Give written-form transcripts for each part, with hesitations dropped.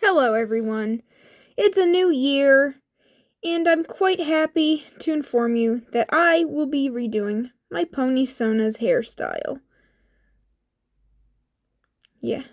Hello, everyone. It's a new year, and I'm quite happy to inform you that I will be redoing my ponysona's hairstyle. Yeah.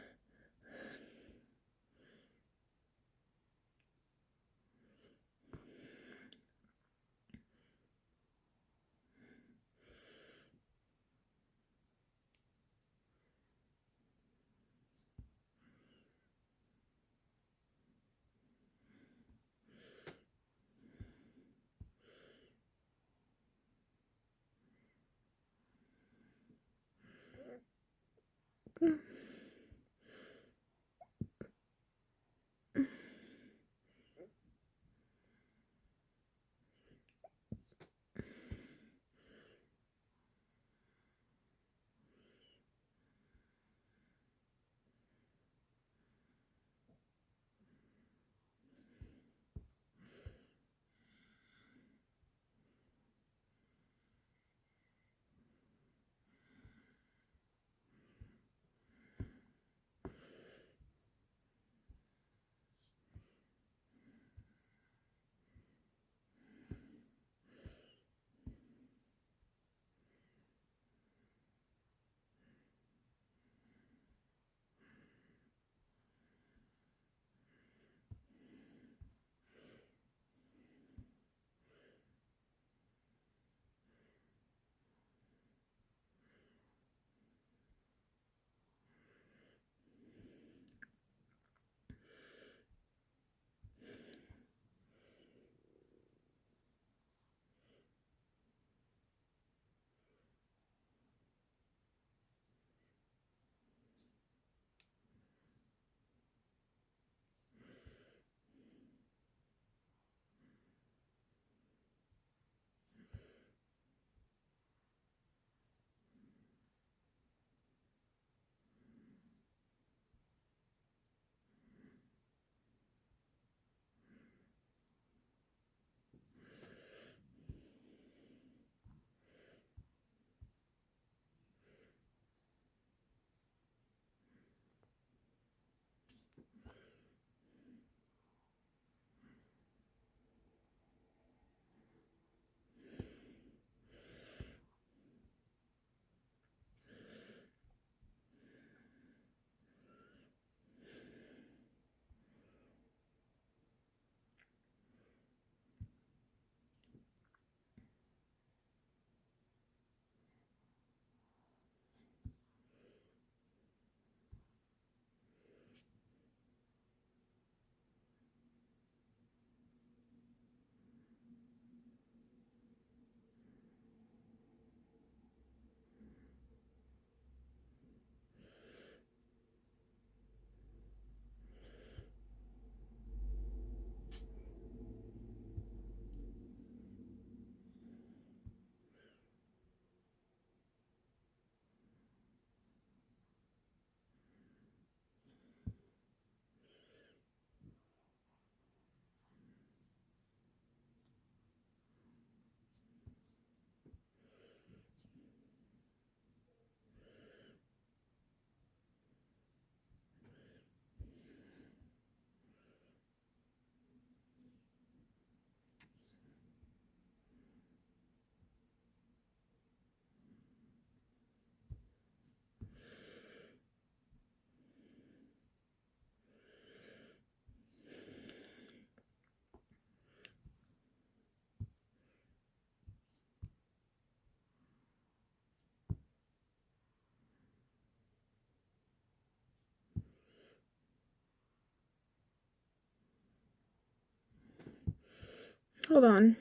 Hold on.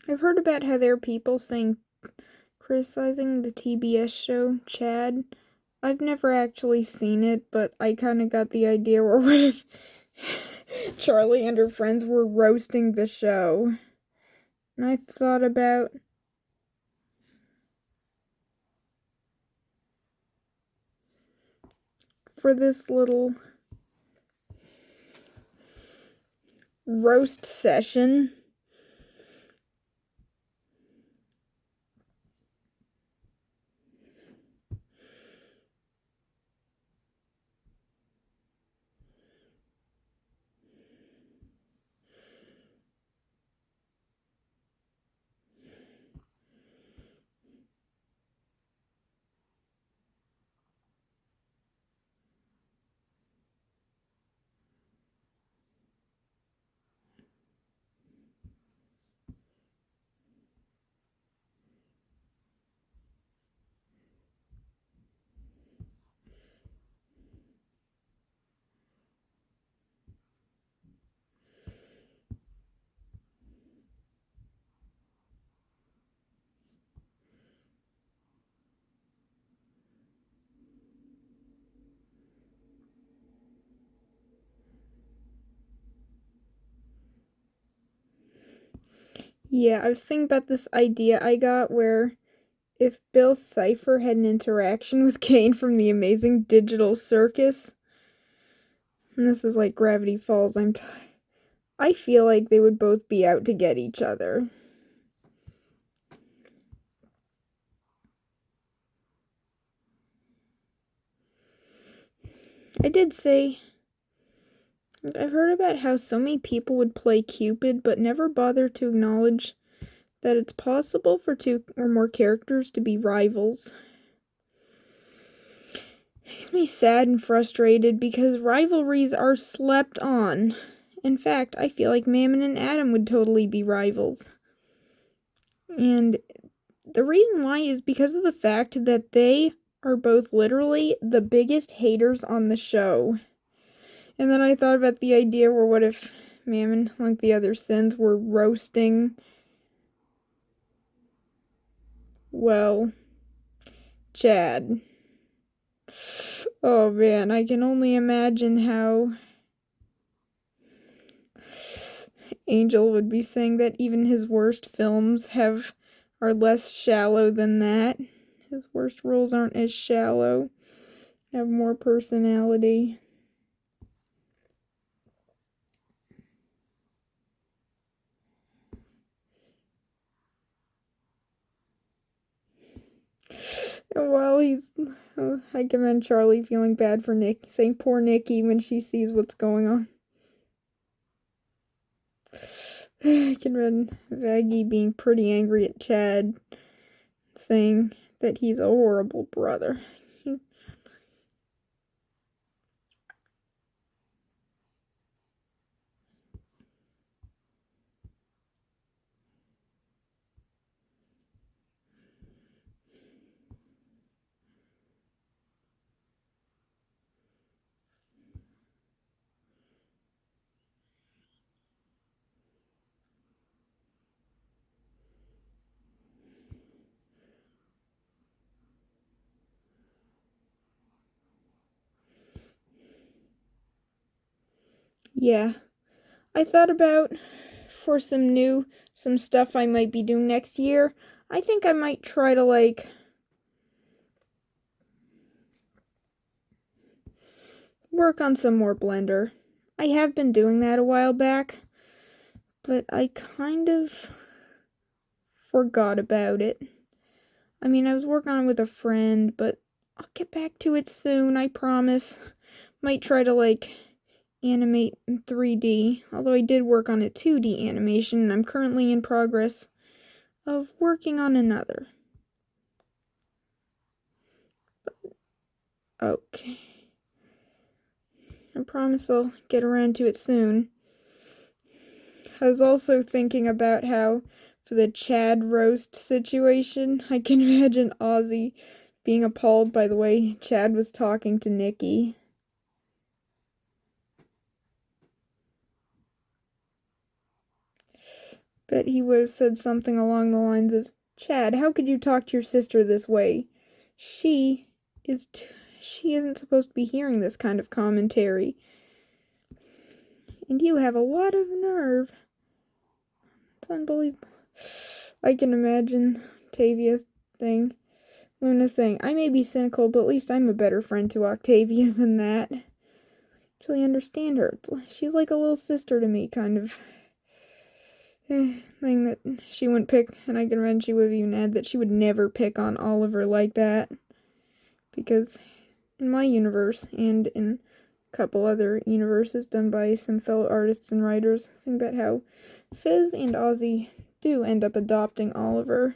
I've heard about how there are people criticizing the TBS show, Chad. I've never actually seen it, but I kind of got the idea where what if Charlie and her friends were roasting the show. And I thought about for this little roast session, yeah, I was thinking about this idea I got where if Bill Cipher had an interaction with Kane from the Amazing Digital Circus, and this is like Gravity Falls, I feel like they would both be out to get each other. I did say I've heard about how so many people would play Cupid but never bother to acknowledge that it's possible for two or more characters to be rivals. Makes me sad and frustrated because rivalries are slept on. In fact, I feel like Mammon and Adam would totally be rivals. And the reason why is because of the fact that they are both literally the biggest haters on the show. And then I thought about the idea where what if Mammon, like the other sins, were roasting, well, Chad. Oh man, I can only imagine how Angel would be saying that even his worst films are less shallow than that. His worst roles aren't as shallow, have more personality. And while I commend Charlie feeling bad for Nick, saying poor Nikki when she sees what's going on. I can read Vaggie being pretty angry at Chad, saying that he's a horrible brother. Yeah, I thought about for some stuff I might be doing next year. I think I might try to work on some more Blender. I have been doing that a while back, but I kind of forgot about it. I mean, I was working on it with a friend, but I'll get back to it soon, I promise. Might try to animate in 3D, although I did work on a 2D animation, and I'm currently in progress of working on another. Okay. I promise I'll get around to it soon. I was also thinking about how, for the Chad roast situation, I can imagine Ozzy being appalled by the way Chad was talking to Nikki. Bet he would have said something along the lines of, Chad, how could you talk to your sister this way? She isn't supposed to be hearing this kind of commentary. And you have a lot of nerve. It's unbelievable. I can imagine Octavia's thing. Luna saying, I may be cynical, but at least I'm a better friend to Octavia than that. Actually understand her. She's like a little sister to me, kind of thing that she wouldn't pick, and I can imagine she would have even added that she would never pick on Oliver like that. Because in my universe, and in a couple other universes done by some fellow artists and writers, think about how Fizz and Ozzy do end up adopting Oliver.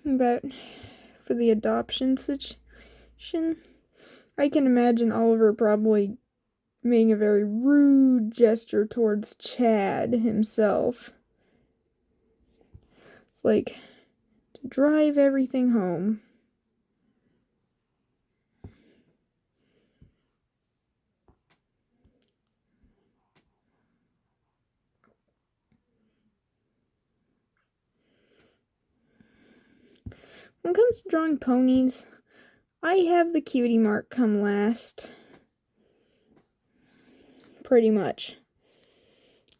But for the adoption situation, I can imagine Oliver probably making a very rude gesture towards Chad himself. It's like, to drive everything home. When it comes to drawing ponies, I have the cutie mark come last. Pretty much.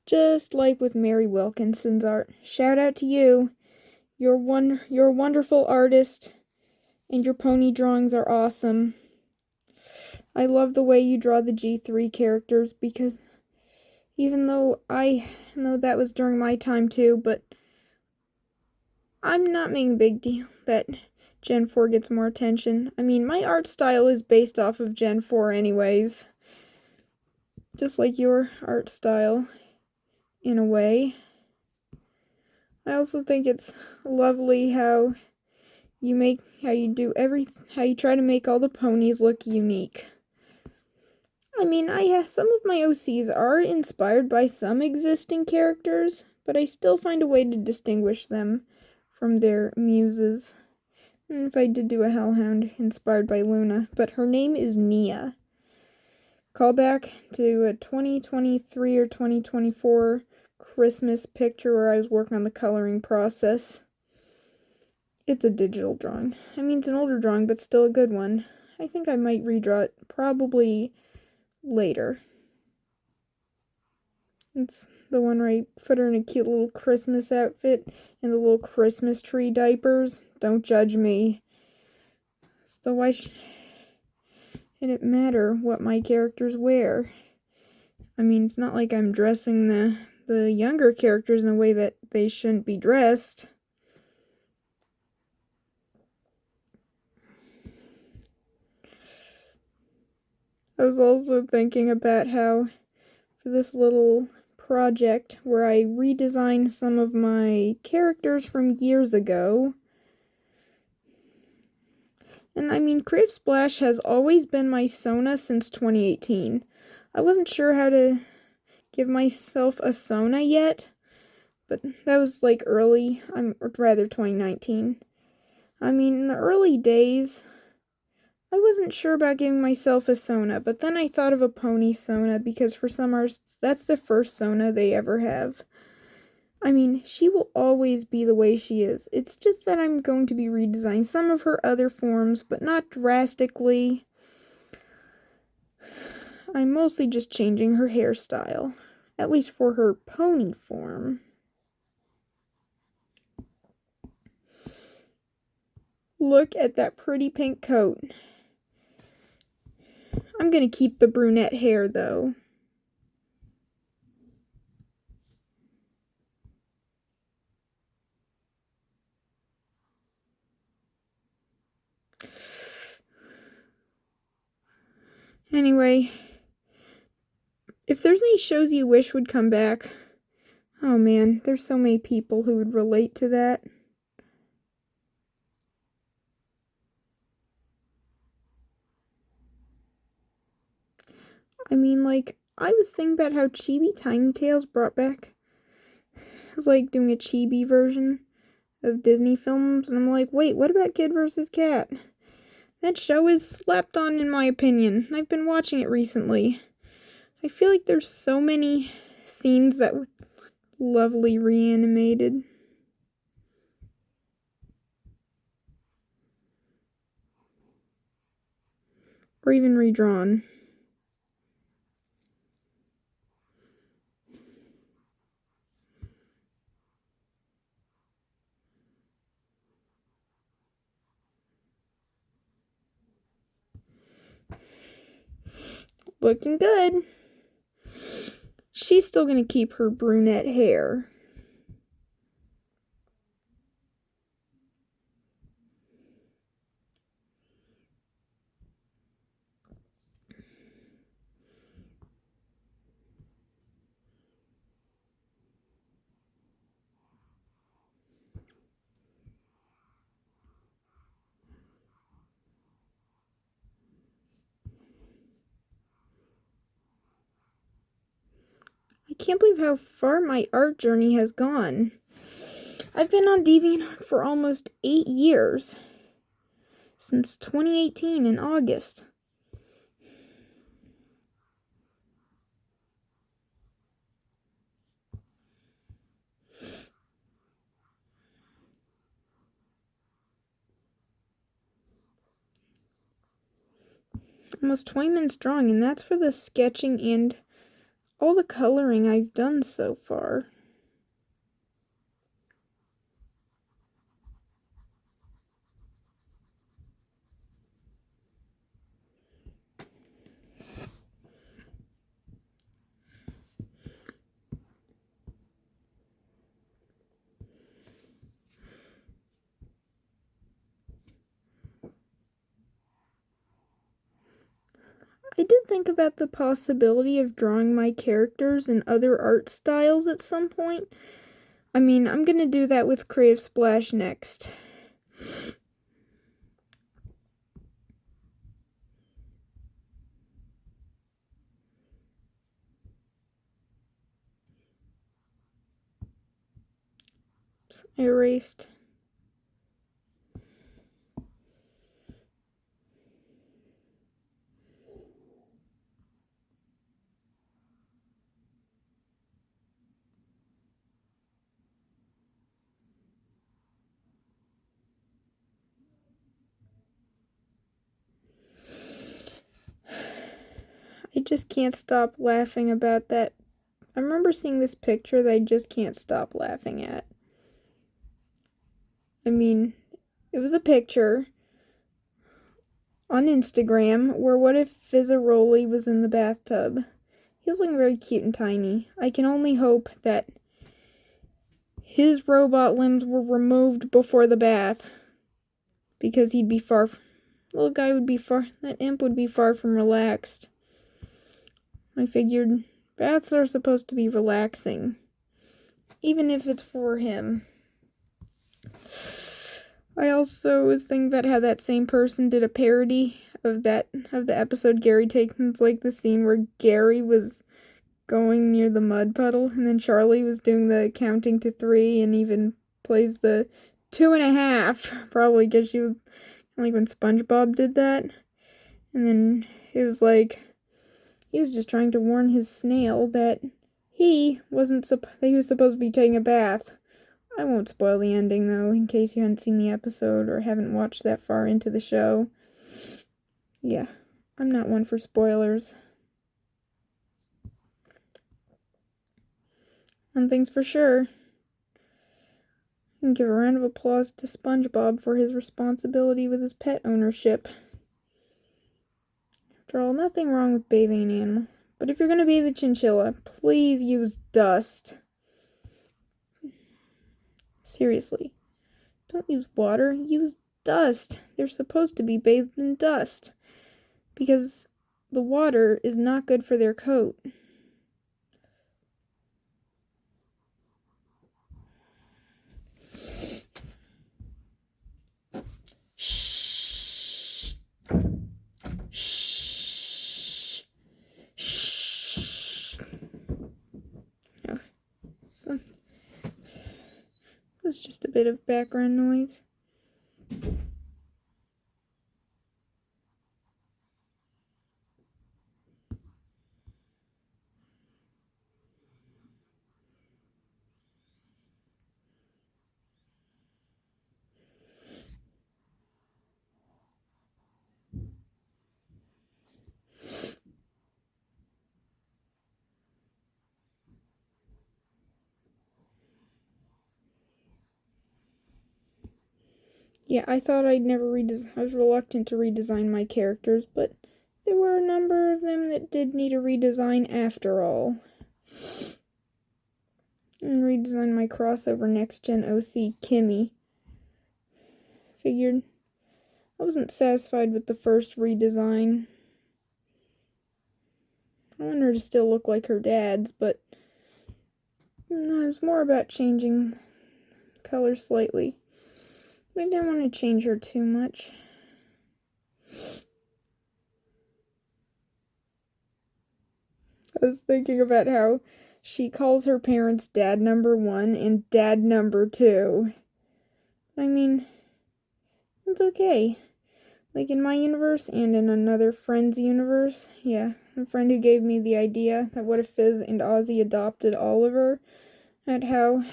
Just like with Mary Wilkinson's art. Shout out to you. You're a wonderful artist, and your pony drawings are awesome. I love the way you draw the G3 characters, because even though I know that was during my time too, but I'm not making a big deal that Gen 4 gets more attention. I mean, my art style is based off of Gen 4 anyways. Just like your art style, in a way. I also think it's lovely how you try to make all the ponies look unique. I mean, some of my OCs are inspired by some existing characters, but I still find a way to distinguish them from their muses. And if I did do a Hellhound inspired by Luna, but her name is Nia. Call back to a 2023 or 2024 Christmas picture where I was working on the coloring process. It's a digital drawing. I mean, it's an older drawing, but still a good one. I think I might redraw it probably later. It's the one where I put her in a cute little Christmas outfit and the little Christmas tree diapers. Don't judge me. So why should it matter what my characters wear? I mean, it's not like I'm dressing the younger characters in a way that they shouldn't be dressed. I was also thinking about how for this little project where I redesigned some of my characters from years ago. And I mean, Creative Splash has always been my Sona since 2018. I wasn't sure how to give myself a Sona yet, but that was like early, or rather 2019. I mean, in the early days, I wasn't sure about giving myself a Sona, but then I thought of a pony Sona because for some artists, that's the first Sona they ever have. I mean, she will always be the way she is. It's just that I'm going to be redesigning some of her other forms, but not drastically. I'm mostly just changing her hairstyle, at least for her pony form. Look at that pretty pink coat. I'm gonna keep the brunette hair, though. Anyway, if there's any shows you wish would come back, oh man, there's so many people who would relate to that. I mean, like, I was thinking about how Chibi Tiny Tales brought back. It was like doing a Chibi version of Disney films, and I'm like, wait, what about Kid vs. Cat? That show is slept on, in my opinion. I've been watching it recently. I feel like there's so many scenes that would lovely reanimated. Or even redrawn. Looking good. She's still going to keep her brunette hair. I can't believe how far my art journey has gone. I've been on DeviantArt for almost 8 years. Since 2018 in August. Almost 20 minutes drawing, and that's for the sketching and all the coloring I've done so far. I did think about the possibility of drawing my characters in other art styles at some point. I mean, I'm gonna do that with Creative Splash next. I erased. I just can't stop laughing about that. I remember seeing this picture that I just can't stop laughing at. I mean, it was a picture on Instagram where what if Fizzaroli was in the bathtub? He was looking very cute and tiny. I can only hope that his robot limbs were removed before the bath, because he'd be little guy would be that imp would be far from relaxed. I figured baths are supposed to be relaxing, even if it's for him. I also was thinking about how that same person did a parody of the episode Gary Takes, like the scene where Gary was going near the mud puddle, and then Charlie was doing the counting to 3 and even plays the 2.5, probably because she was like when SpongeBob did that. And then it was like he was just trying to warn his snail that he was supposed to be taking a bath. I won't spoil the ending though, in case you haven't seen the episode or haven't watched that far into the show. Yeah, I'm not one for spoilers. One thing's for sure. I can give a round of applause to SpongeBob for his responsibility with his pet ownership. After all, nothing wrong with bathing an animal. But if you're going to bathe a chinchilla, please use dust. Seriously. Don't use water, use dust. They're supposed to be bathed in dust, because the water is not good for their coat. Shh. Shh. Shh. Oh, so, it was just a bit of background noise. Yeah, I thought I'd never I was reluctant to redesign my characters, but there were a number of them that did need a redesign after all. And redesign my crossover next-gen OC Kimmy. Figured I wasn't satisfied with the first redesign. I want her to still look like her dad's, but no, it was more about changing color slightly. But I didn't want to change her too much. I was thinking about how she calls her parents dad number 1 and dad number 2. I mean, it's okay. Like in my universe and in another friend's universe, yeah, a friend who gave me the idea that what if Fizz and Ozzy adopted Oliver, at how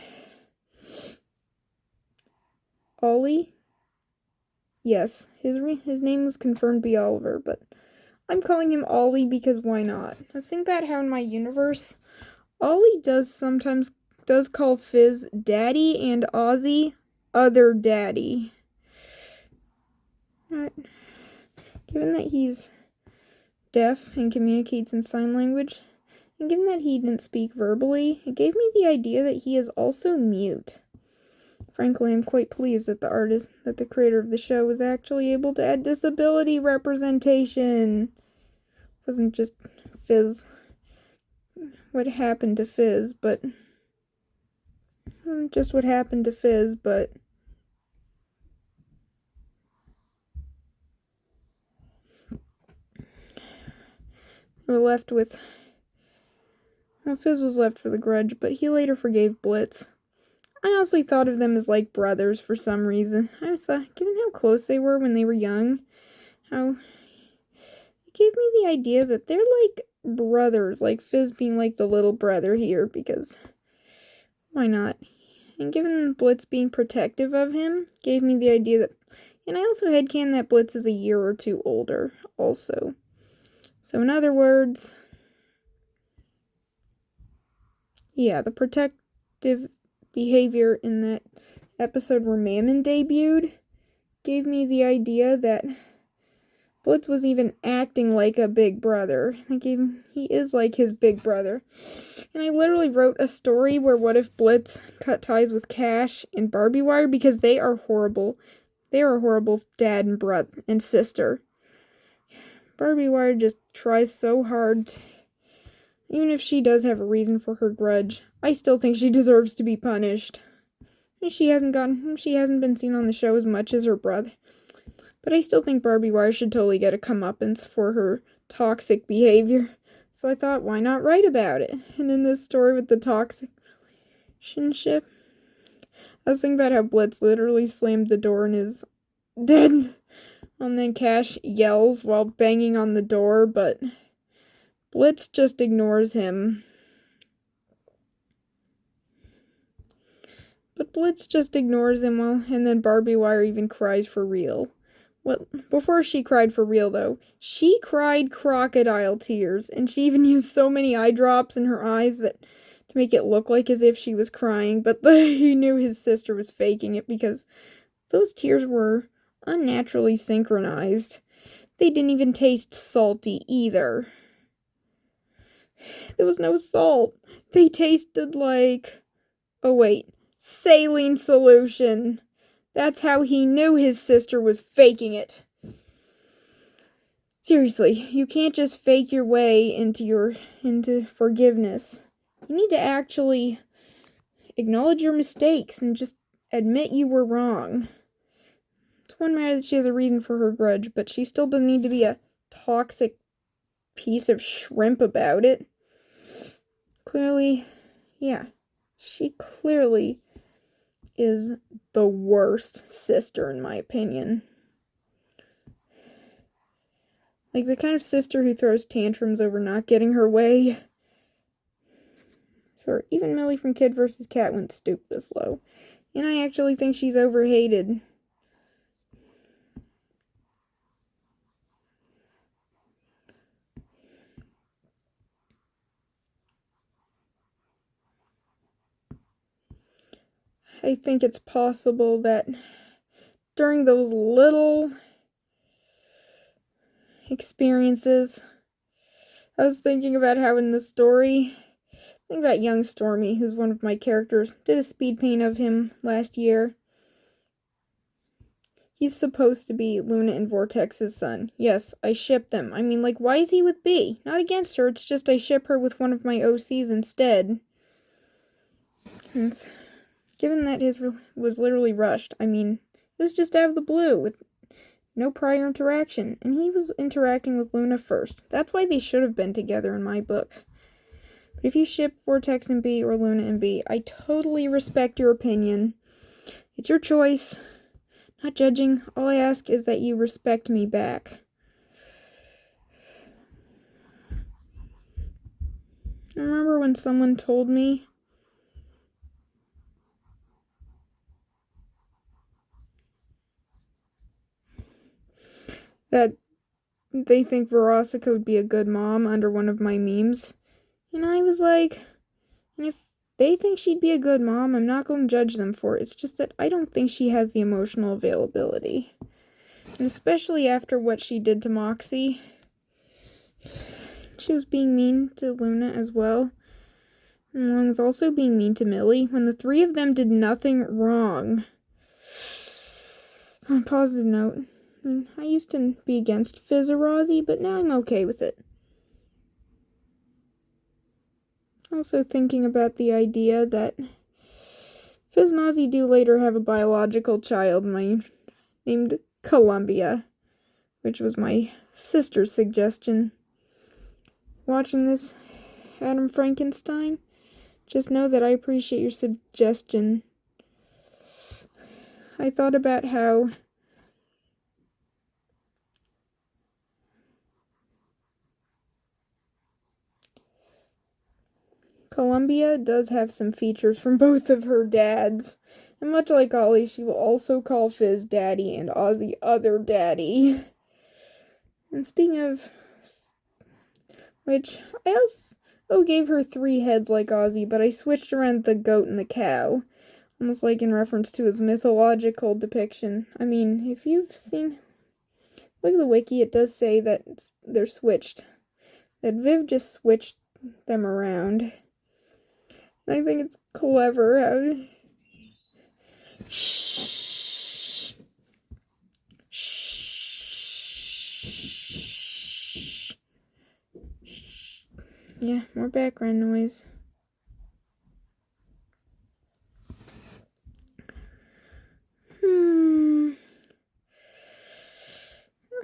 Ollie? Yes, his name was confirmed to be Oliver, but I'm calling him Ollie because why not? Let's think about how in my universe, Ollie sometimes call Fizz daddy and Ozzy other daddy. Alright. Given that he's deaf and communicates in sign language, and given that he didn't speak verbally, it gave me the idea that he is also mute. Frankly, I'm quite pleased that the creator of the show was actually able to add disability representation. It wasn't just Fizz, what happened to Fizz, but just what happened to Fizz, but we're left with, well, Fizz was left with a grudge, but he later forgave Blitz. I honestly thought of them as like brothers for some reason. I just thought, given how close they were when they were young, how it gave me the idea that they're like brothers, like Fizz being like the little brother here, because why not? And given Blitz being protective of him, gave me the idea that, and I also headcanon that Blitz is a year or two older, also. So in other words, yeah, the protective behavior in that episode where Mammon debuted gave me the idea that Blitz was even acting like a big brother. He is like his big brother. And I literally wrote a story where what if Blitz cut ties with Cash and Barbie Wire because they are horrible. They are a horrible dad and brother and sister. Barbie Wire just tries so hard. Even if she does have a reason for her grudge, I still think she deserves to be punished. She hasn't been seen on the show as much as her brother. But I still think Barbie Wire should totally get a comeuppance for her toxic behavior. So I thought, why not write about it? And in this story with the toxic relationship, I was thinking about how Blitz literally slammed the door and is dead. And then Cash yells while banging on the door, but Blitz just ignores him. And then Barbie Wire even cries for real. Well, before she cried for real, though, she cried crocodile tears, and she even used so many eye drops in her eyes to make it look like as if she was crying, but he knew his sister was faking it because those tears were unnaturally synchronized. They didn't even taste salty either. There was no salt. They tasted like, oh wait, saline solution. That's how he knew his sister was faking it. Seriously, you can't just fake your way into forgiveness. You need to actually acknowledge your mistakes and just admit you were wrong. It's one matter that she has a reason for her grudge, but she still doesn't need to be a toxic piece of shrimp about it. She clearly is the worst sister in my opinion. Like the kind of sister who throws tantrums over not getting her way. So even Millie from Kid vs. Kat wouldn't stoop this low. And I actually think she's overhated. I think it's possible that during those little experiences, I was thinking about how in the story, I think that young Stormy, who's one of my characters, did a speed paint of him last year. He's supposed to be Luna and Vortex's son. Yes, I ship them. I mean, like, why is he with B? Not against her, it's just I ship her with one of my OCs instead. And given that his was literally rushed, I mean, it was just out of the blue with no prior interaction, and he was interacting with Luna first. That's why they should have been together in my book. But if you ship Vortex and B or Luna and B, I totally respect your opinion. It's your choice. Not judging. All I ask is that you respect me back. I remember when someone told me that they think Verosica would be a good mom under one of my memes. And I was like, and if they think she'd be a good mom, I'm not going to judge them for it. It's just that I don't think she has the emotional availability. And especially after what she did to Moxie. She was being mean to Luna as well. And along with also being mean to Millie, when the three of them did nothing wrong. On a positive note, I used to be against Fizz-a-Rozzy, but now I'm okay with it. Also thinking about the idea that Fizz and Ozzy do later have a biological child named Columbia, which was my sister's suggestion. Watching this, Adam Frankenstein, just know that I appreciate your suggestion. I thought about how Columbia does have some features from both of her dads. And much like Ollie, she will also call Fizz daddy and Ozzy other daddy. And speaking of which, I also gave her 3 heads like Ozzy, but I switched around the goat and the cow. Almost like in reference to his mythological depiction. I mean, if you've seen... Look at the wiki, it does say that they're switched. That Viv just switched them around. And I think it's clever how... Shh. Shh. Yeah, more background noise.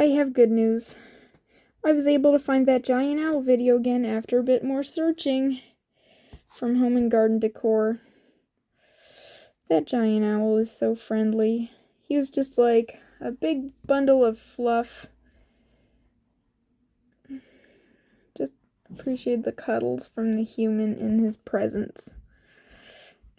I have good news. I was able to find that giant owl video again after a bit more searching from Home and Garden Decor. That giant owl is so friendly. He was just like a big bundle of fluff. Just appreciate the cuddles from the human in his presence.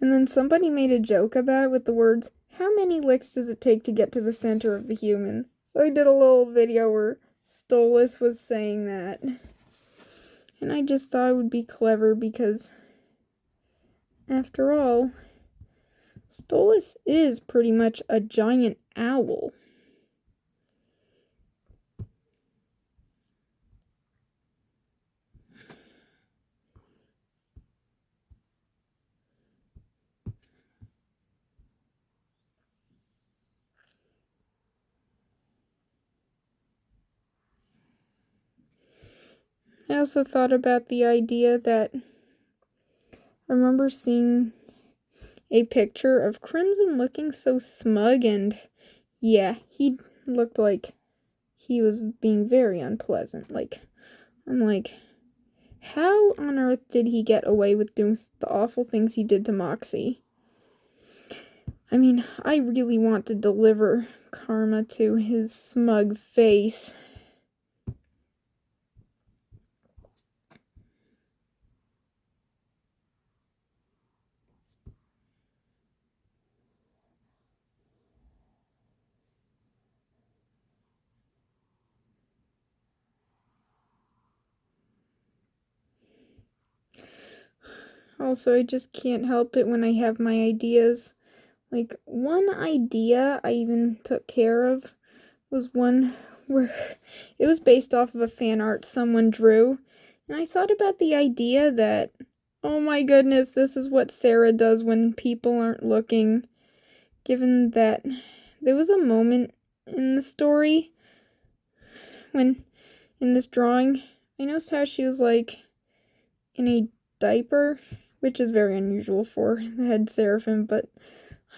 And then somebody made a joke about it with the words, "How many licks does it take to get to the center of the human?" So I did a little video where Stolas was saying that. And I just thought it would be clever because, after all, Stolas is pretty much a giant owl. I also thought about the idea that I remember seeing a picture of Crimson looking so smug, and yeah, he looked like he was being very unpleasant. I'm like, how on earth did he get away with doing the awful things he did to Moxie? I mean, I really want to deliver karma to his smug face. Also, I just can't help it when I have my ideas. Like, one idea I even took care of was one where it was based off of a fan art someone drew. And I thought about the idea that, oh my goodness, this is what Sarah does when people aren't looking. Given that there was a moment in the story when, in this drawing, I noticed how she was like in a diaper, which is very unusual for the head seraphim, but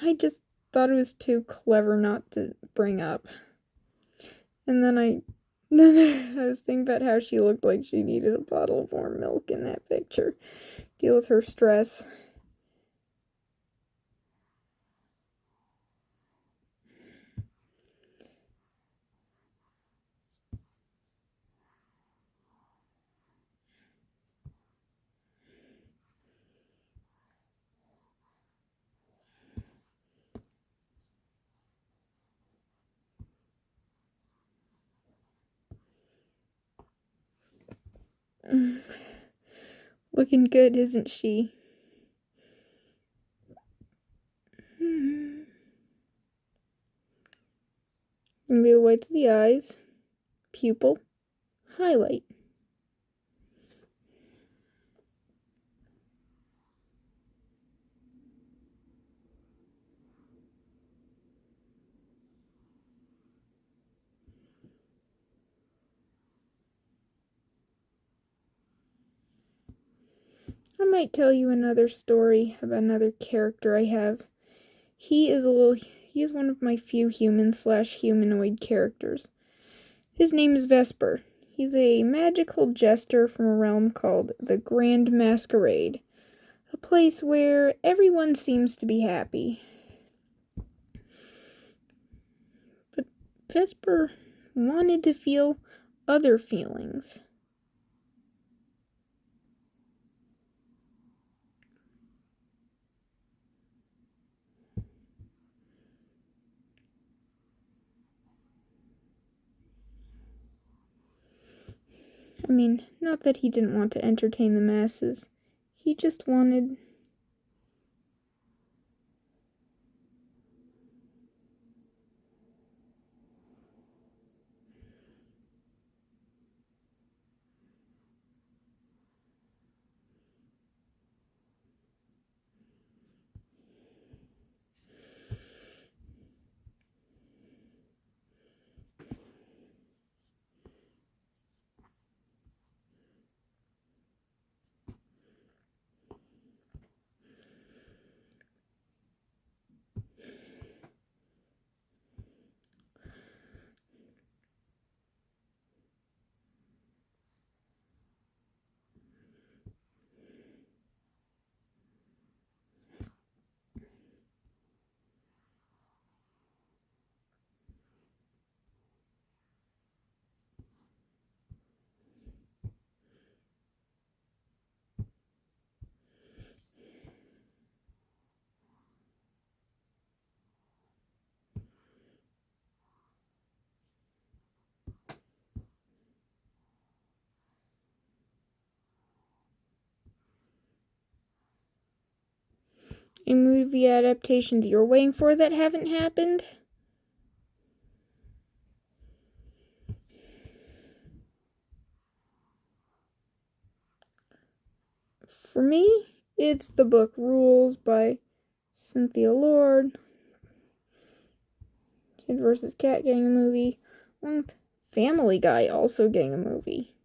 I just thought it was too clever not to bring up. And then I was thinking about how she looked like she needed a bottle of warm milk in that picture. Deal with her stress. Looking good, isn't she? Gonna be the whites of the eyes, pupil, highlight. I might tell you another story about another character I have. He is one of my few human/humanoid characters. His name is Vesper. He's a magical jester from a realm called the Grand Masquerade, a place where everyone seems to be happy. But Vesper wanted to feel other feelings. I mean, not that he didn't want to entertain the masses. He just wanted... Any movie adaptations you're waiting for that haven't happened? For me, it's The Book Rules by Cynthia Lord. Kid vs. Cat getting a movie. And Family Guy also getting a movie.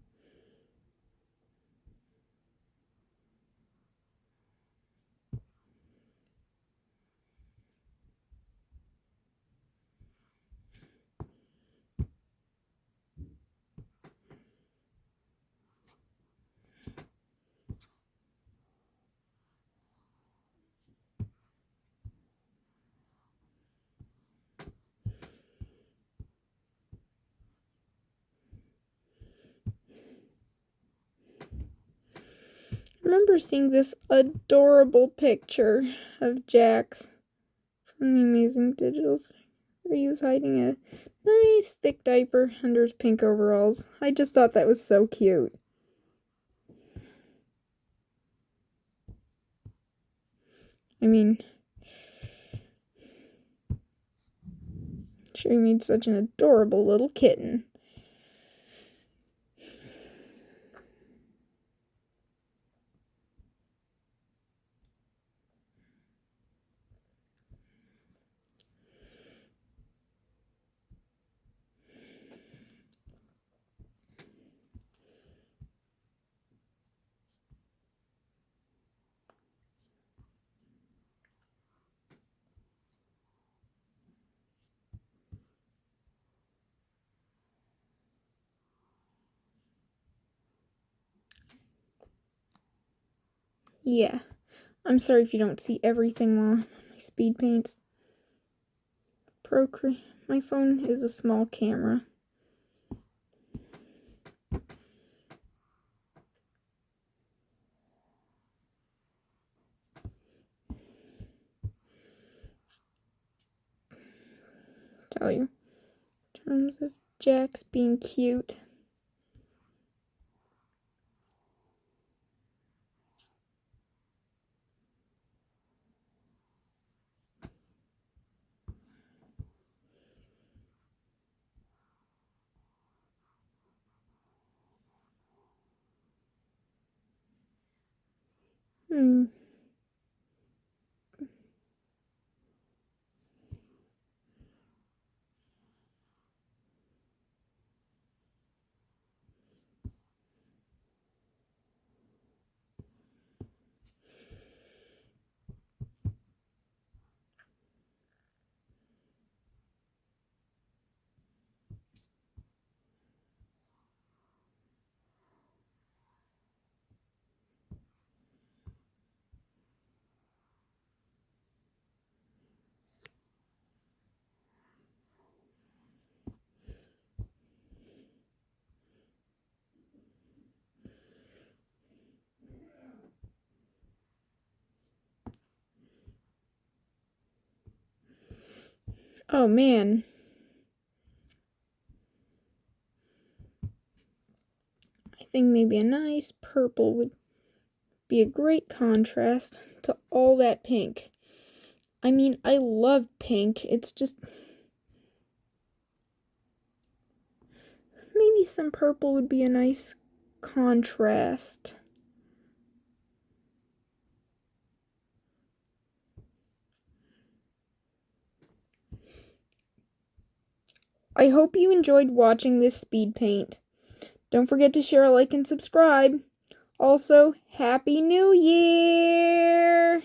I remember seeing this adorable picture of Jax from the Amazing Digitals, where he was hiding a nice thick diaper under his pink overalls. I just thought that was so cute. I mean, She made such an adorable little kitten. Yeah, I'm sorry if you don't see everything while I'm on my speed paints. My phone is a small camera. Tell you, in terms of Jax being cute. Oh man. I think maybe a nice purple would be a great contrast to all that pink. I mean, I love pink. It's just maybe some purple would be a nice contrast. I hope you enjoyed watching this speed paint. Don't forget to share, like, and subscribe. Also, Happy New Year!